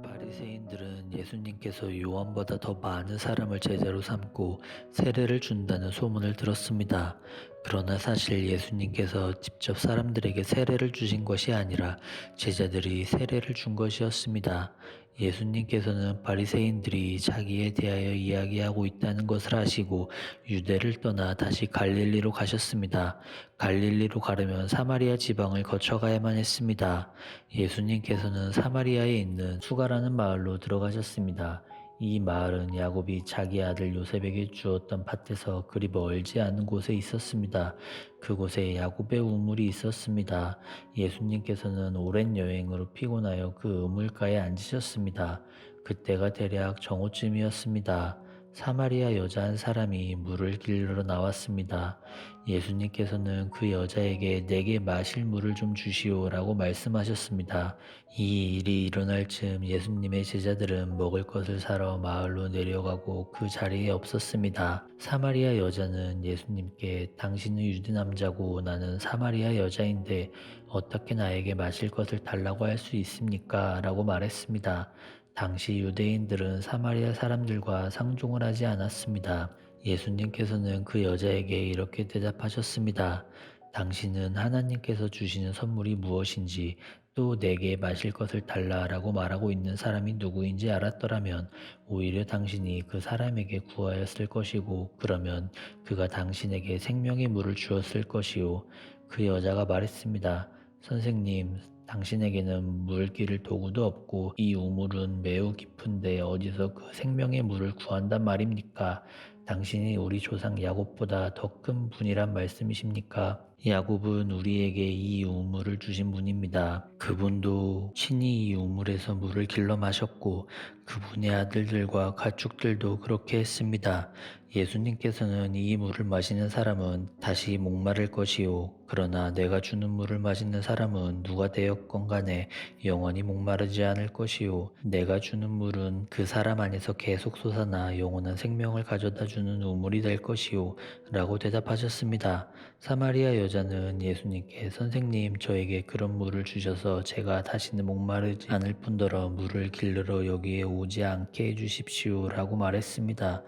바리새인들은 예수님께서 요한보다 더 많은 사람을 제자로 삼고 세례를 준다는 소문을 들었습니다. 그러나 사실 예수님께서 직접 사람들에게 세례를 주신 것이 아니라 제자들이 세례를 준 것이었습니다. 예수님께서는 바리새인들이 자기에 대하여 이야기하고 있다는 것을 아시고 유대를 떠나 다시 갈릴리로 가셨습니다. 갈릴리로 가려면 사마리아 지방을 거쳐가야만 했습니다. 예수님께서는 사마리아에 있는 수가라는 마을로 들어가셨습니다. 이 마을은 야곱이 자기 아들 요셉에게 주었던 밭에서 그리 멀지 않은 곳에 있었습니다. 그곳에 야곱의 우물이 있었습니다. 예수님께서는 오랜 여행으로 피곤하여 그 우물가에 앉으셨습니다. 그때가 대략 정오쯤이었습니다. 사마리아 여자 한 사람이 물을 길러 나왔습니다. 예수님께서는 그 여자에게 내게 마실 물을 좀 주시오라고 말씀하셨습니다. 이 일이 일어날 즈음 예수님의 제자들은 먹을 것을 사러 마을로 내려가고 그 자리에 없었습니다. 사마리아 여자는 예수님께 당신은 유대 남자고 나는 사마리아 여자인데 어떻게 나에게 마실 것을 달라고 할 수 있습니까? 라고 말했습니다. 당시 유대인들은 사마리아 사람들과 상종을 하지 않았습니다. 예수님께서는 그 여자에게 이렇게 대답하셨습니다. 당신은 하나님께서 주시는 선물이 무엇인지 또 내게 마실 것을 달라라고 말하고 있는 사람이 누구인지 알았더라면 오히려 당신이 그 사람에게 구하였을 것이고 그러면 그가 당신에게 생명의 물을 주었을 것이요. 그 여자가 말했습니다. 선생님, 당신에게는 물 기를 도구도 없고 이 우물은 매우 깊은데 어디서 그 생명의 물을 구한단 말입니까? 당신이 우리 조상 야곱보다 더 큰 분이란 말씀이십니까? 야곱은 우리에게 이 우물을 주신 분입니다. 그분도 친히 이 우물에서 물을 길러 마셨고 그분의 아들들과 가축들도 그렇게 했습니다. 예수님께서는 이 물을 마시는 사람은 다시 목마를 것이요. 그러나 내가 주는 물을 마시는 사람은 누가 되었건 간에 영원히 목마르지 않을 것이요. 내가 주는 물은 그 사람 안에서 계속 솟아나 영원한 생명을 가져다 주는 우물이 될 것이요. 라고 대답하셨습니다. 사마리아 여자는 예수님께 선생님 저에게 그런 물을 주셔서 제가 다시는 목마르지 않을 뿐더러 물을 길르러 여기에 오지 않게 해주십시오. 라고 말했습니다.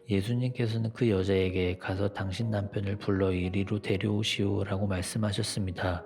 예수님께서는 그 여자에게 가서 당신 남편을 불러 이리로 데려오시오 라고 말씀하셨습니다.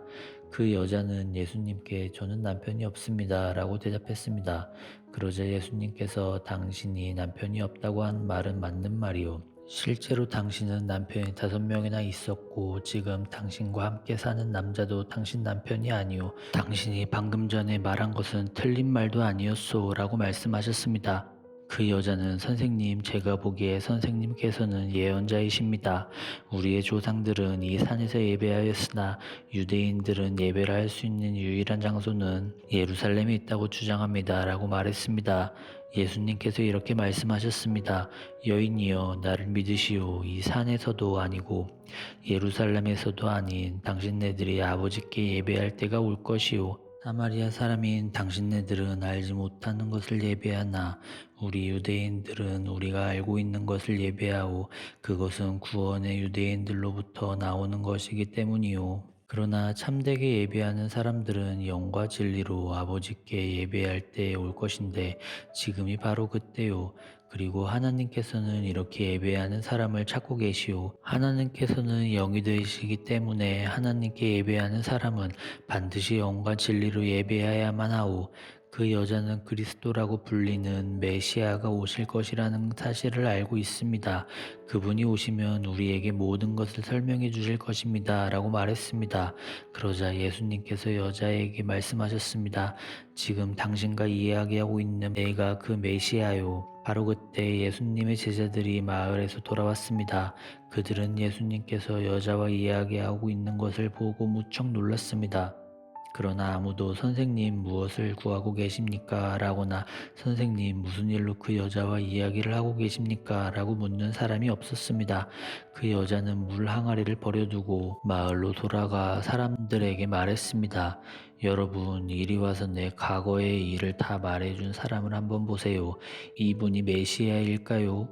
그 여자는 예수님께 저는 남편이 없습니다 라고 대답했습니다. 그러자 예수님께서 당신이 남편이 없다고 한 말은 맞는 말이요. 실제로 당신은 남편이 5명이나 있었고 지금 당신과 함께 사는 남자도 당신 남편이 아니오. 당신이 방금 전에 말한 것은 틀린 말도 아니었소 라고 말씀하셨습니다. 그 여자는 선생님, 제가 보기에 선생님께서는 예언자이십니다. 우리의 조상들은 이 산에서 예배하였으나 유대인들은 예배를 할 수 있는 유일한 장소는 예루살렘에 있다고 주장합니다. 라고 말했습니다. 예수님께서 이렇게 말씀하셨습니다. 여인이여 나를 믿으시오. 이 산에서도 아니고 예루살렘에서도 아닌 당신네들이 아버지께 예배할 때가 올 것이오. 사마리아 사람인 당신네들은 알지 못하는 것을 예배하나 우리 유대인들은 우리가 알고 있는 것을 예배하오. 그것은 구원의 유대인들로부터 나오는 것이기 때문이오. 그러나 참되게 예배하는 사람들은 영과 진리로 아버지께 예배할 때에 올 것인데 지금이 바로 그때요. 그리고 하나님께서는 이렇게 예배하는 사람을 찾고 계시오. 하나님께서는 영이 되시기 때문에 하나님께 예배하는 사람은 반드시 영과 진리로 예배해야만 하오. 그 여자는 그리스도라고 불리는 메시아가 오실 것이라는 사실을 알고 있습니다. 그분이 오시면 우리에게 모든 것을 설명해 주실 것입니다. 라고 말했습니다. 그러자 예수님께서 여자에게 말씀하셨습니다. 지금 당신과 이야기하고 있는 내가 그 메시아요. 바로 그때 예수님의 제자들이 마을에서 돌아왔습니다. 그들은 예수님께서 여자와 이야기하고 있는 것을 보고 무척 놀랐습니다. 그러나 아무도 선생님 무엇을 구하고 계십니까? 라거나 선생님 무슨 일로 그 여자와 이야기를 하고 계십니까? 라고 묻는 사람이 없었습니다. 그 여자는 물 항아리를 버려두고 마을로 돌아가 사람들에게 말했습니다. 여러분 이리 와서 내 과거의 일을 다 말해준 사람을 한번 보세요. 이분이 메시아일까요?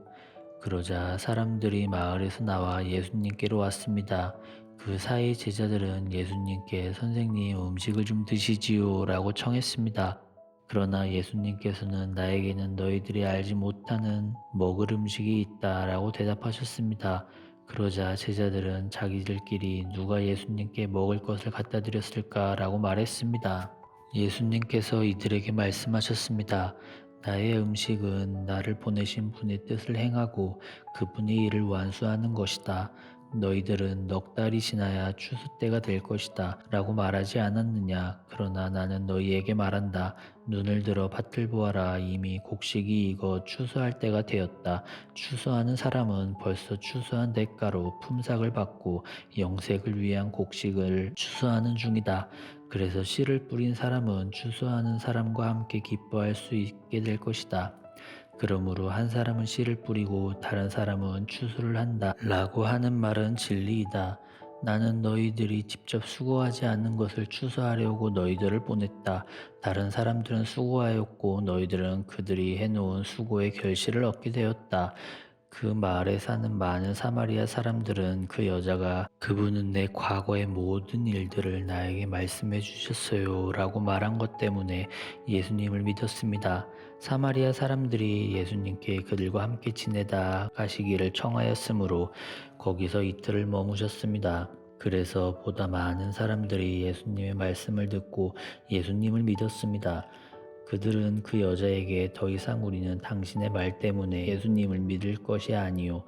그러자 사람들이 마을에서 나와 예수님께로 왔습니다. 그 사이 제자들은 예수님께 선생님 음식을 좀 드시지요 라고 청했습니다. 그러나 예수님께서는 나에게는 너희들이 알지 못하는 먹을 음식이 있다 라고 대답하셨습니다. 그러자 제자들은 자기들끼리 누가 예수님께 먹을 것을 갖다 드렸을까 라고 말했습니다. 예수님께서 이들에게 말씀하셨습니다. 나의 음식은 나를 보내신 분의 뜻을 행하고 그분의 일을 완수하는 것이다. 너희들은 넉 달이 지나야 추수 때가 될 것이다 라고 말하지 않았느냐. 그러나 나는 너희에게 말한다. 눈을 들어 밭을 보아라. 이미 곡식이 익어 추수할 때가 되었다. 추수하는 사람은 벌써 추수한 대가로 품삯을 받고 영색을 위한 곡식을 추수하는 중이다. 그래서 씨를 뿌린 사람은 추수하는 사람과 함께 기뻐할 수 있게 될 것이다. 그러므로 한 사람은 씨를 뿌리고 다른 사람은 추수를 한다 라고 하는 말은 진리이다. 나는 너희들이 직접 수고하지 않는 것을 추수하려고 너희들을 보냈다. 다른 사람들은 수고하였고 너희들은 그들이 해놓은 수고의 결실을 얻게 되었다. 그 마을에 사는 많은 사마리아 사람들은 그 여자가 그분은 내 과거의 모든 일들을 나에게 말씀해 주셨어요 라고 말한 것 때문에 예수님을 믿었습니다. 사마리아 사람들이 예수님께 그들과 함께 지내다 가시기를 청하였으므로 거기서 이틀을 머무셨습니다. 그래서 보다 많은 사람들이 예수님의 말씀을 듣고 예수님을 믿었습니다. 그들은 그 여자에게 더 이상 우리는 당신의 말 때문에 예수님을 믿을 것이 아니요.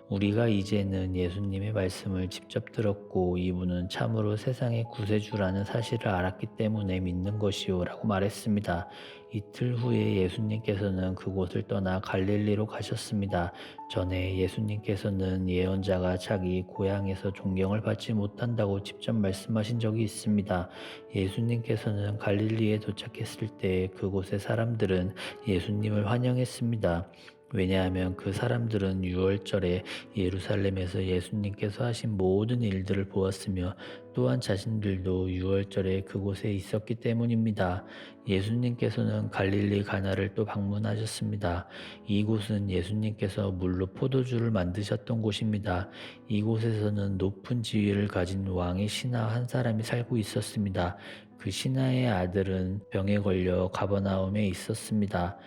우리가 이제는 예수님의 말씀을 직접 들었고 이분은 참으로 세상의 구세주라는 사실을 알았기 때문에 믿는 것이요 라고 말했습니다. 이틀 후에 예수님께서는 그곳을 떠나 갈릴리로 가셨습니다. 전에 예수님께서는 예언자가 자기 고향에서 존경을 받지 못한다고 직접 말씀하신 적이 있습니다. 예수님께서는 갈릴리에 도착했을 때 그곳의 사람들은 예수님을 환영했습니다. 왜냐하면 그 사람들은 유월절에 예루살렘에서 예수님께서 하신 모든 일들을 보았으며 또한 자신들도 유월절에 그곳에 있었기 때문입니다. 예수님께서는 갈릴리 가나를 또 방문하셨습니다. 이곳은 예수님께서 물로 포도주를 만드셨던 곳입니다. 이곳에서는 높은 지위를 가진 왕의 신하 한 사람이 살고 있었습니다. 그 신하의 아들은 병에 걸려 가버나움에 있었습니다.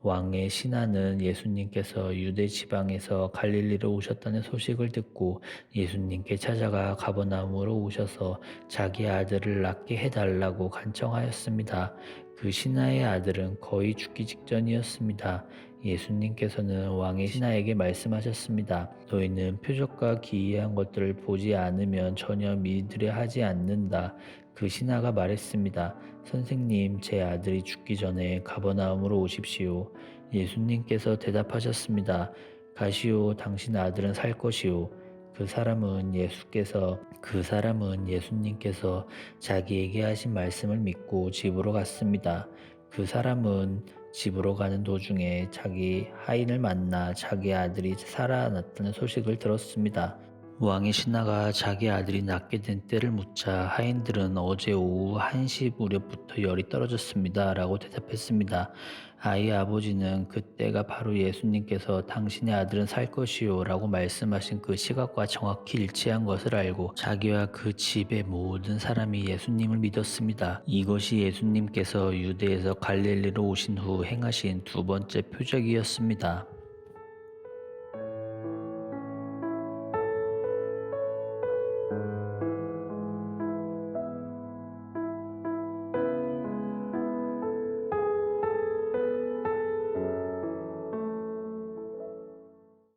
왕의 신하는 예수님께서 유대 지방에서 갈릴리로 오셨다는 소식을 듣고 예수님께 찾아가 가버나움으로 오셔서 자기 아들을 낫게 해달라고 간청하였습니다. 그 신하의 아들은 거의 죽기 직전이었습니다. 예수님께서는 왕의 신하에게 말씀하셨습니다. 너희는 표적과 기이한 것들을 보지 않으면 전혀 믿으려 하지 않는다. 그 신하가 말했습니다. 선생님, 제 아들이 죽기 전에 가버나움으로 오십시오. 예수님께서 대답하셨습니다. 가시오, 당신 아들은 살 것이오. 그 사람은 예수님께서 자기에게 하신 말씀을 믿고 집으로 갔습니다. 그 사람은 집으로 가는 도중에 자기 하인을 만나 자기 아들이 살아났다는 소식을 들었습니다. 왕의 신하가 자기 아들이 낳게 된 때를 묻자 하인들은 어제 오후 1시 무렵부터 열이 떨어졌습니다 라고 대답했습니다. 아이의 아버지는 그때가 바로 예수님께서 당신의 아들은 살 것이요 라고 말씀하신 그 시각과 정확히 일치한 것을 알고 자기와 그 집의 모든 사람이 예수님을 믿었습니다. 이것이 예수님께서 유대에서 갈릴리로 오신 후 행하신 두 번째 표적이었습니다.